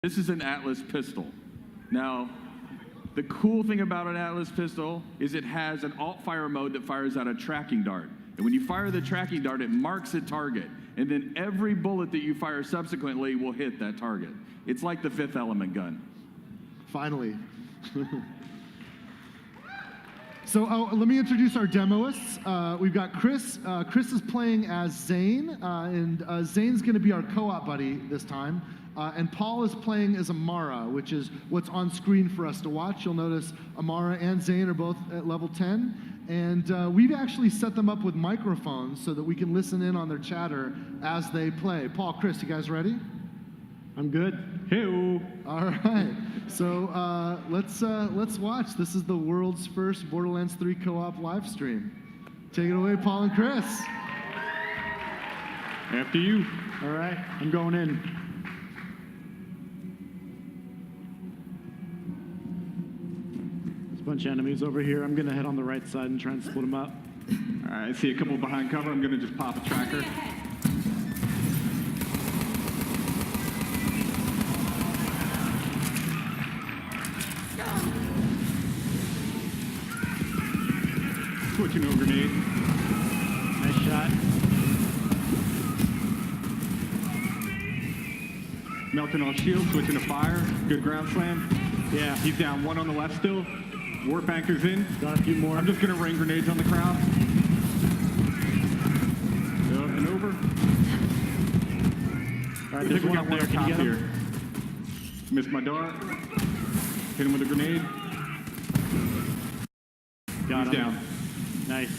This is an Atlas pistol. Now, the cool thing about an Atlas pistol is it has an alt-fire mode that fires out a tracking dart. And when you fire the tracking dart, it marks a target. And then every bullet that you fire subsequently will hit that target. It's like the Fifth Element gun. Finally. So let me introduce our demoists. We've got Chris. Chris is playing as Zane, and Zane's going to be our co-op buddy this time. And Paul is playing as Amara, which is what's on screen for us to watch. You'll notice Amara and Zane are both at level 10. And we've actually set them up with microphones so that we can listen in on their chatter as they play. Paul, Chris, you guys ready? I'm good. Hey-o. All right. So let's watch. This is the world's first Borderlands 3 co-op live stream. Take it away, Paul and Chris. After you. All right, I'm going in. There's a bunch of enemies over here. I'm gonna head on the right side and try and split them up. All right, I see a couple behind cover. I'm gonna just pop a tracker. Switching to a grenade. Nice shot. Melting on shield, switching to fire. Good ground slam. Yeah. He's down. One on the left still. Warp anchor's in. Got a few more. I'm just gonna rain grenades on the crowd. Up and over. All right, I there's think we one got up one there. up Can you top get here. him? Missed my dart. Hit him with a grenade. Got He's him. down. Nice.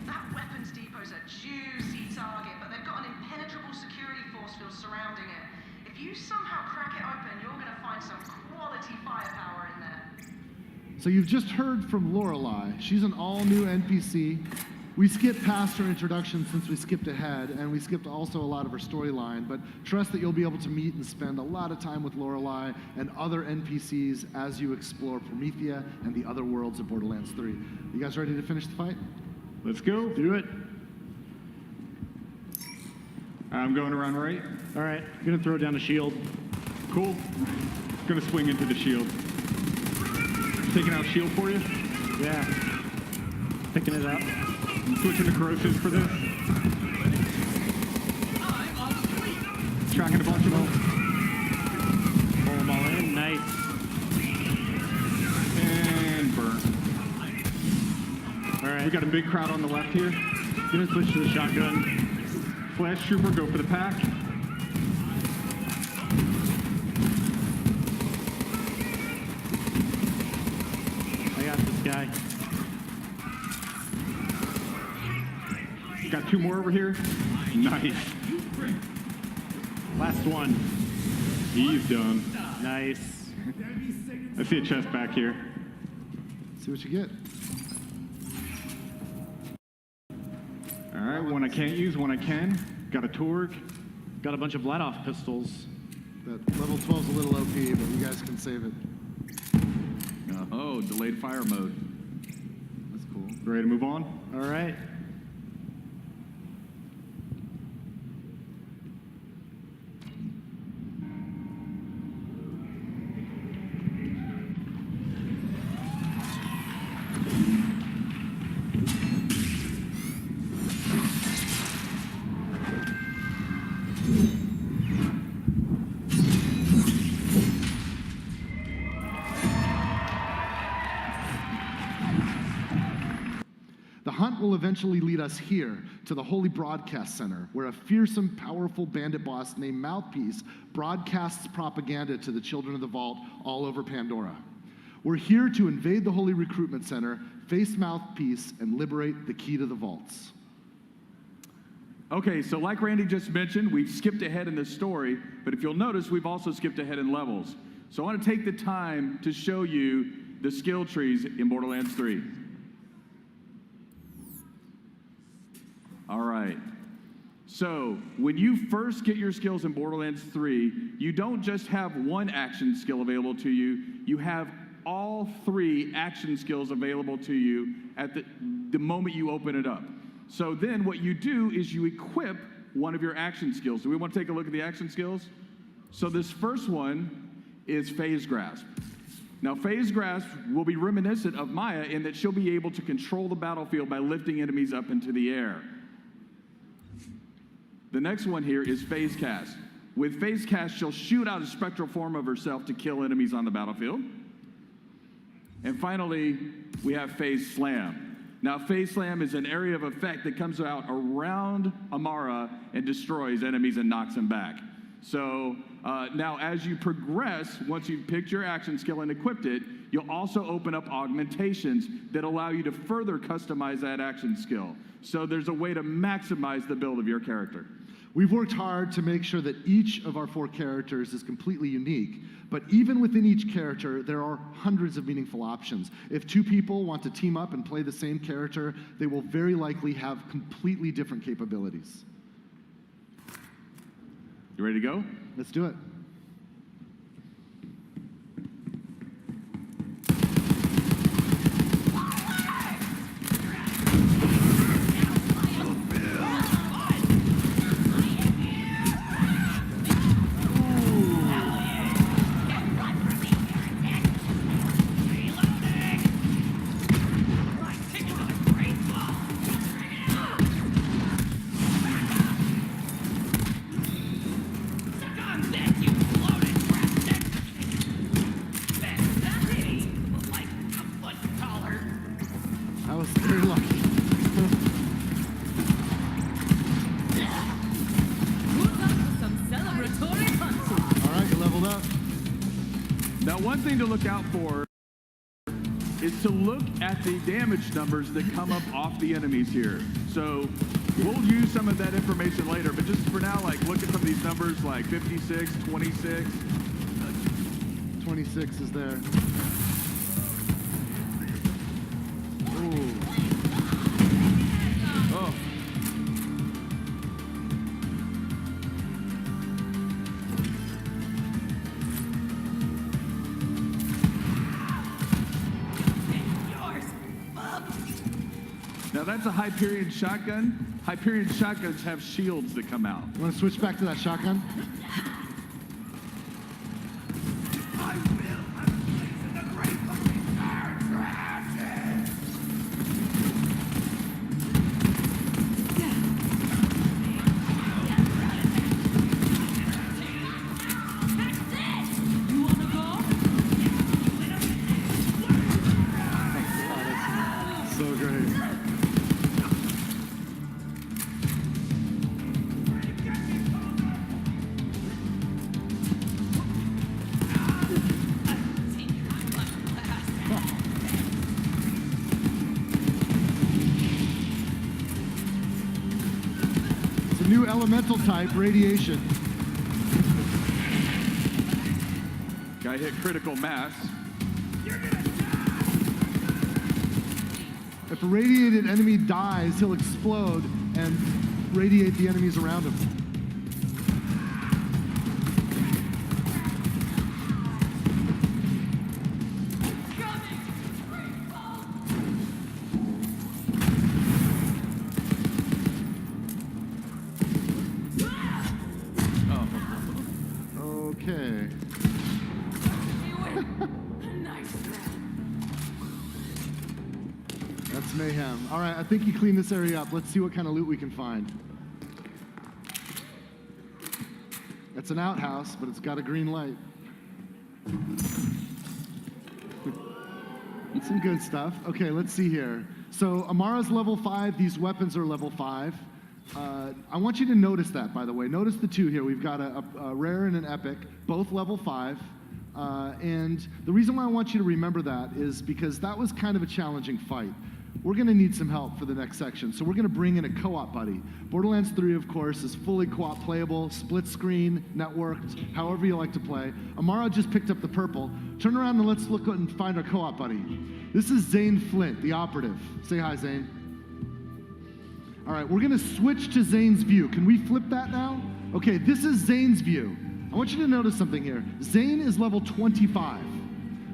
That weapons depot's a juicy target, but they've got an impenetrable security force field surrounding it. If you somehow crack it open, you're going to find some quality firepower in there. So you've just heard from Lorelei. She's an all-new NPC. We skipped past her introduction since we skipped ahead, and we skipped also a lot of her storyline, but trust that you'll be able to meet and spend a lot of time with Lorelei and other NPCs as you explore Promethea and the other worlds of Borderlands 3. You guys ready to finish the fight? Let's go. Do it. I'm going around right. All right, I'm gonna throw down a shield. Cool. Gonna swing into the shield. Taking out shield for you. Yeah. Picking it up. I'm switching to corrosives for this. Tracking a bunch of them. Pull them all in. Nice. And burn. All right. We got a big crowd on the left here. Gonna switch to the shotgun. Flash trooper, go for the pack. I got this guy. Got two more over here. Nice. Last one. He's done. Nice. I see a chest back here. See what you get. All right, one I can't use, one I can. Got a Torg. Got a bunch of let-off pistols. That level 12's a little OP, but you guys can save it. Oh, delayed fire mode. That's cool. Ready to move on? All right. The hunt will eventually lead us here to the Holy Broadcast Center, where a fearsome, powerful bandit boss named Mouthpiece broadcasts propaganda to the children of the Vault all over Pandora. We're here to invade the Holy Recruitment Center, face Mouthpiece, and liberate the key to the vaults. Okay, so like Randy just mentioned, we've skipped ahead in this story, but if you'll notice, we've also skipped ahead in levels. So I want to take the time to show you the skill trees in Borderlands 3. All right. So when you first get your skills in Borderlands 3, you don't just have one action skill available to you, you have all three action skills available to you at the moment you open it up. So then what you do is you equip one of your action skills. Do we want to take a look at the action skills? So this first one is Phase Grasp. Now, Phase Grasp will be reminiscent of Maya in that she'll be able to control the battlefield by lifting enemies up into the air. The next one here is Phase Cast. With Phase Cast, she'll shoot out a spectral form of herself to kill enemies on the battlefield. And finally, we have Phase Slam. Now, Phase Slam is an area of effect that comes out around Amara and destroys enemies and knocks them back. So now as you progress, once you've picked your action skill and equipped it, you'll also open up augmentations that allow you to further customize that action skill. So there's a way to maximize the build of your character. We've worked hard to make sure that each of our 4 characters is completely unique, but even within each character, there are hundreds of meaningful options. If 2 people want to team up and play the same character, they will very likely have completely different capabilities. You ready to go? Let's do it. I was very lucky. All right, you leveled up. Now, one thing to look out for is to look at the damage numbers that come up off the enemies here. So we'll use some of that information later, but just for now, like, look at some of these numbers like 56, 26. 26 is there. Ooh. Oh. Now that's a Hyperion shotgun. Hyperion shotguns have shields that come out. You want to switch back to that shotgun? So great. It's a new elemental type, radiation. Guy hit critical mass. If a radiated enemy dies, he'll explode and radiate the enemies around him. Okay. That's mayhem. All right, I think you cleaned this area up. Let's see what kind of loot we can find. It's an outhouse, but it's got a green light. It's some good stuff. Okay, let's see here. So Amara's level 5. These weapons are level 5. I want you to notice that, by the way. Notice the 2 here. We've got a rare and an epic, both level 5. And the reason why I want you to remember that is because that was kind of a challenging fight. We're going to need some help for the next section, so we're going to bring in a co-op buddy. Borderlands 3, of course, is fully co-op playable, split screen, networked, however you like to play. Amara just picked up the purple. Turn around and let's look and find our co-op buddy. This is Zane Flint, the operative. Say hi, Zane. All right, we're going to switch to Zane's view. Can we flip that now? Okay, this is Zane's view. I want you to notice something here. Zane is level 25.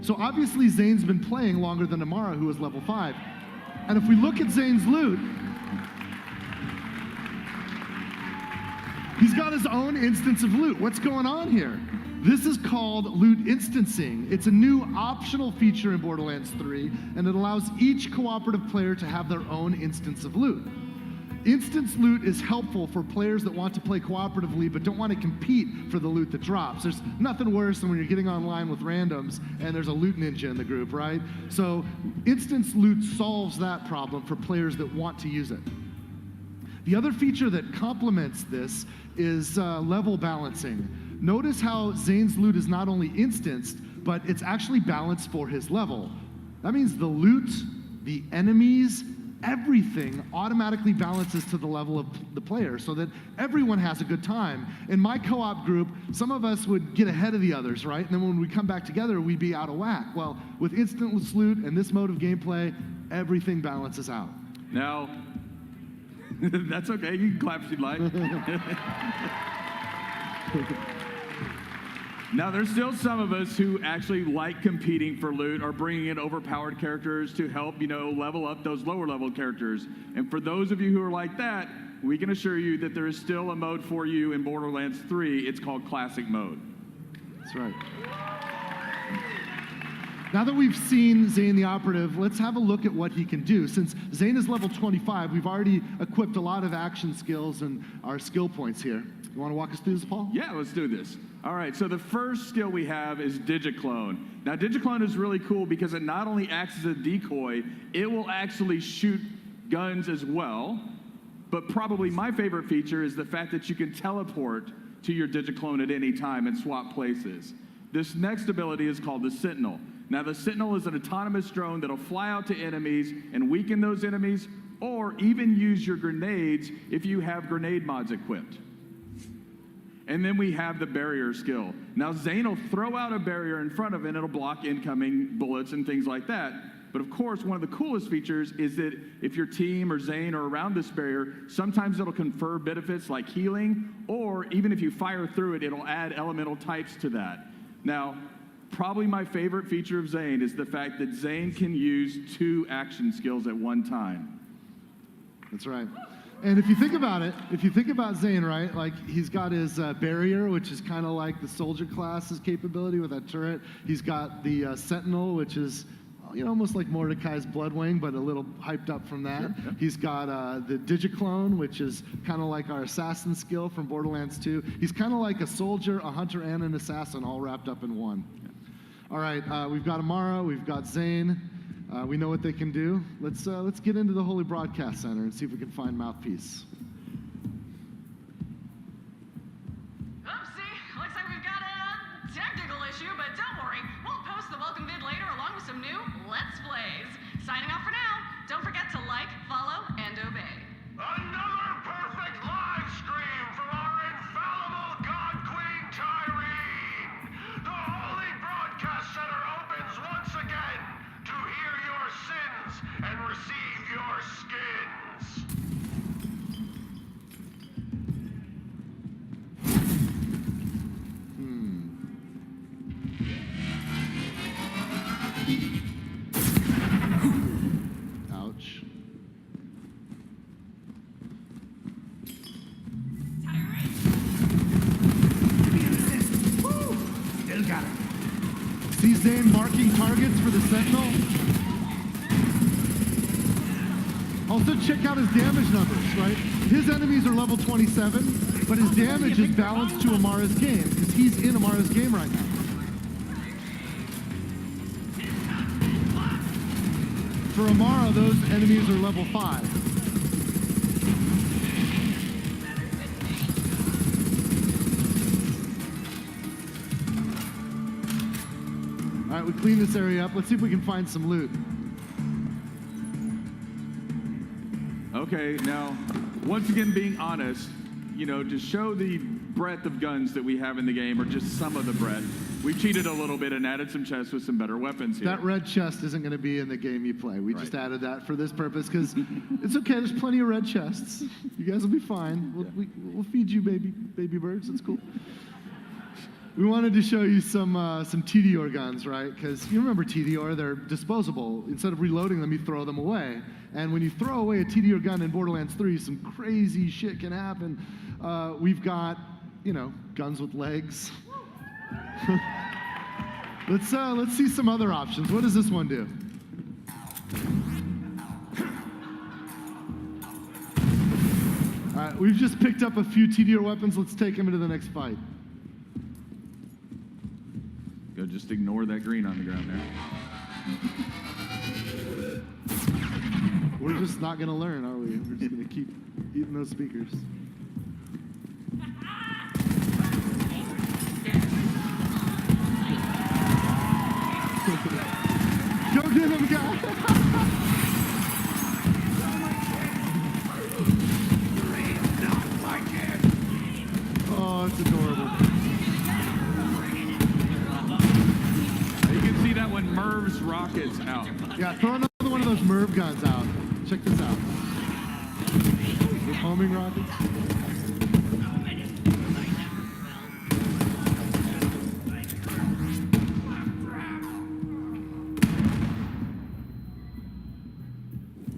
So obviously Zane's been playing longer than Amara, who is level 5. And if we look at Zane's loot, he's got his own instance of loot. What's going on here? This is called loot instancing. It's a new optional feature in Borderlands 3, and it allows each cooperative player to have their own instance of loot. Instance loot is helpful for players that want to play cooperatively but don't want to compete for the loot that drops. There's nothing worse than when you're getting online with randoms and there's a loot ninja in the group, right? So instance loot solves that problem for players that want to use it. The other feature that complements this is level balancing. Notice how Zane's loot is not only instanced, but it's actually balanced for his level. That means the loot, the enemies, everything automatically balances to the level of the player so that everyone has a good time. In my co-op group, some of us would get ahead of the others, right? And then when we come back together, we'd be out of whack. Well, with instantless loot and this mode of gameplay, everything balances out. Now, that's okay. You can clap if you'd like. Now, there's still some of us who actually like competing for loot or bringing in overpowered characters to help, level up those lower level characters. And for those of you who are like that, we can assure you that there is still a mode for you in Borderlands 3. It's called Classic Mode. That's right. Now that we've seen Zane the Operative, let's have a look at what he can do. Since Zane is level 25, we've already equipped a lot of action skills and our skill points here. You want to walk us through this, Paul? Yeah, let's do this. All right, so the first skill we have is Digiclone. Now, Digiclone is really cool because it not only acts as a decoy, it will actually shoot guns as well. But probably my favorite feature is the fact that you can teleport to your Digiclone at any time and swap places. This next ability is called the Sentinel. Now, the Sentinel is an autonomous drone that'll fly out to enemies and weaken those enemies, or even use your grenades if you have grenade mods equipped. And then we have the barrier skill. Now, Zane will throw out a barrier in front of it, and it'll block incoming bullets and things like that. But of course, one of the coolest features is that if your team or Zane are around this barrier, sometimes it'll confer benefits like healing, or even if you fire through it, it'll add elemental types to that. Now, probably my favorite feature of Zane is the fact that Zane can use 2 action skills at one time. That's right. And if you think about it, if you think about Zane, right, like he's got his barrier, which is kind of like the soldier class's capability with that turret. He's got the Sentinel, which is almost like Mordecai's Bloodwing, but a little hyped up from that. Sure, yeah. He's got the Digiclone, which is kind of like our assassin skill from Borderlands 2. He's kind of like a soldier, a hunter, and an assassin all wrapped up in one. Yeah. All right, we've got Amara, we've got Zane. We know what they can do. Let's get into the Holy Broadcast Center and see if we can find Mouthpiece. Oopsie, looks like we've got a technical issue, but don't worry. We'll post the welcome vid later along with some new Let's Plays. Signing off for now. Don't forget to like, follow, and obey. Another perfect live stream from our infallible God Queen Tyrene. The Holy Broadcast Center opens once again to hear your sins and receive your skins. Ouch. Still got it. See Zane marking targets for the Sentinel? Also check out his damage numbers, right? His enemies are level 27, but his damage is balanced to Amara's game, because he's in Amara's game right now. For Amara, those enemies are level 5. All right, we clean this area up. Let's see if we can find some loot. Okay, now, once again, being honest, to show the breadth of guns that we have in the game, or just some of the breadth, we cheated a little bit and added some chests with some better weapons here. That red chest isn't going to be in the game you play. We just added that for this purpose because it's okay. There's plenty of red chests. You guys will be fine. We'll feed you baby birds. It's cool. We wanted to show you some TDR guns, right? Because you remember TDR, they're disposable. Instead of reloading them, you throw them away. And when you throw away a TDR gun in Borderlands 3, some crazy shit can happen. We've got, guns with legs. Let's see some other options. What does this one do? All right, we've just picked up a few TDR weapons. Let's take them into the next fight. Go, just ignore that green on the ground there. We're just not going to learn, are we? We're just going to keep eating those speakers. Go get him, guy! Oh, it's adorable. You can see that when Merv's rockets out. Yeah, throw another one of those Merv guns out. Check this out. With homing rockets.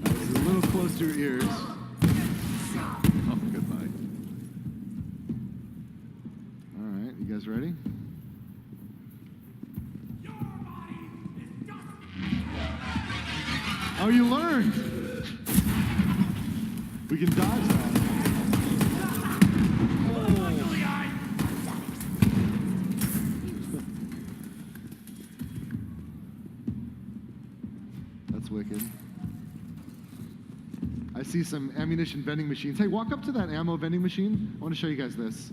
That was a little close to your ears. Oh, goodbye. All right, you guys ready? Oh, you learned. We can dodge that. That's wicked. I see some ammunition vending machines. Hey, walk up to that ammo vending machine. I want to show you guys this.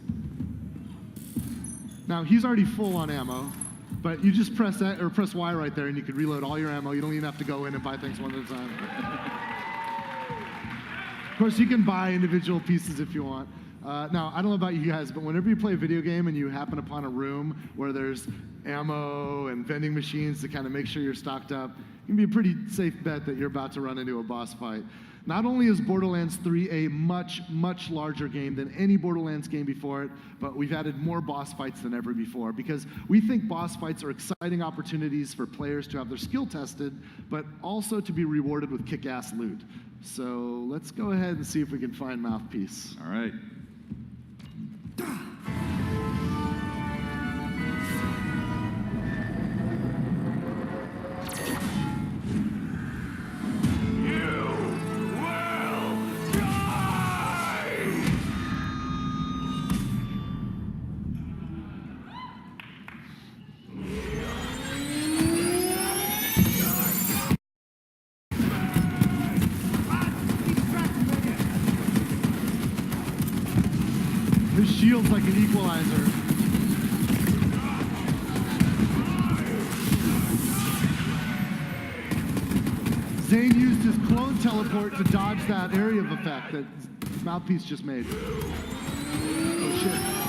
Now, he's already full on ammo. But you just press that or press Y right there, and you can reload all your ammo. You don't even have to go in and buy things one at a time. Of course, you can buy individual pieces if you want. Now, I don't know about you guys, but whenever you play a video game and you happen upon a room where there's ammo and vending machines to kind of make sure you're stocked up, it can be a pretty safe bet that you're about to run into a boss fight. Not only is Borderlands 3 a much, much larger game than any Borderlands game before it, but we've added more boss fights than ever before because we think boss fights are exciting opportunities for players to have their skill tested, but also to be rewarded with kick-ass loot. So let's go ahead and see if we can find Mouthpiece. All right. His shield's like an equalizer. Zane used his clone teleport to dodge that area of effect that Mouthpiece just made. Oh shit.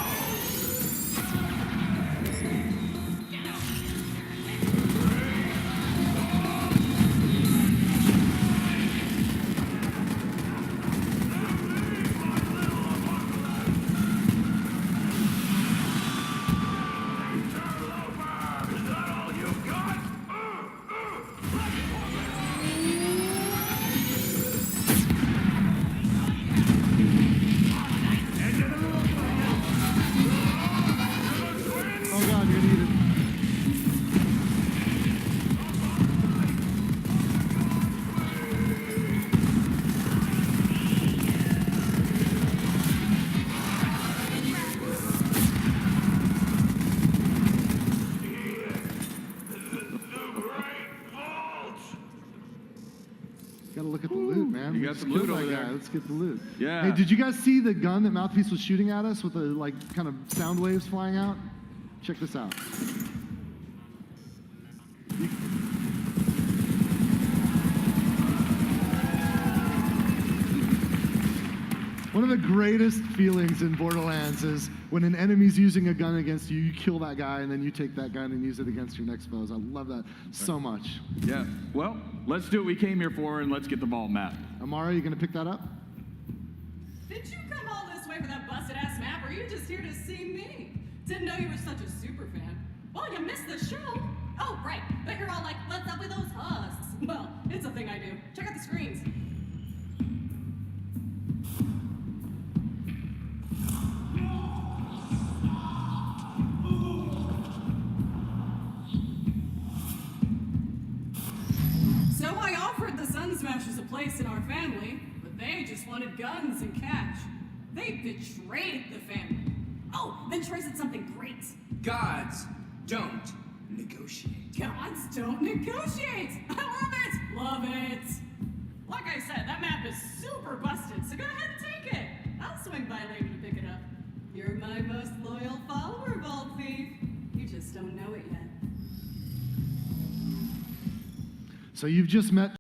Gotta look at the loot, man. You got some loot over there. Let's get the loot. Yeah. Hey, did you guys see the gun that Mouthpiece was shooting at us with the kind of sound waves flying out? Check this out. One of the greatest feelings in Borderlands is when an enemy's using a gun against you, you kill that guy, and then you take that gun and use it against your next foes. I love that so much. Yeah. Well, let's do what we came here for, and let's get the vault map. Amara, you gonna pick that up? Did you come all this way for that busted-ass map, or are you just here to see me? Didn't know you were such a super fan. Well, you missed the show. Oh, right. But you're all like, what's up with those husks? Well, it's a thing I do. Check out the screens. So I offered the Sun Smashers a place in our family, but they just wanted guns and cash. They betrayed the family. Oh, then Troy said something great. Gods don't negotiate. Gods don't negotiate! I love it! Love it! Like I said, that map is super busted, so go ahead and take it. I'll swing by later to pick it up. You're my most loyal follower, Vault Thief. You just don't know it yet. So you've just met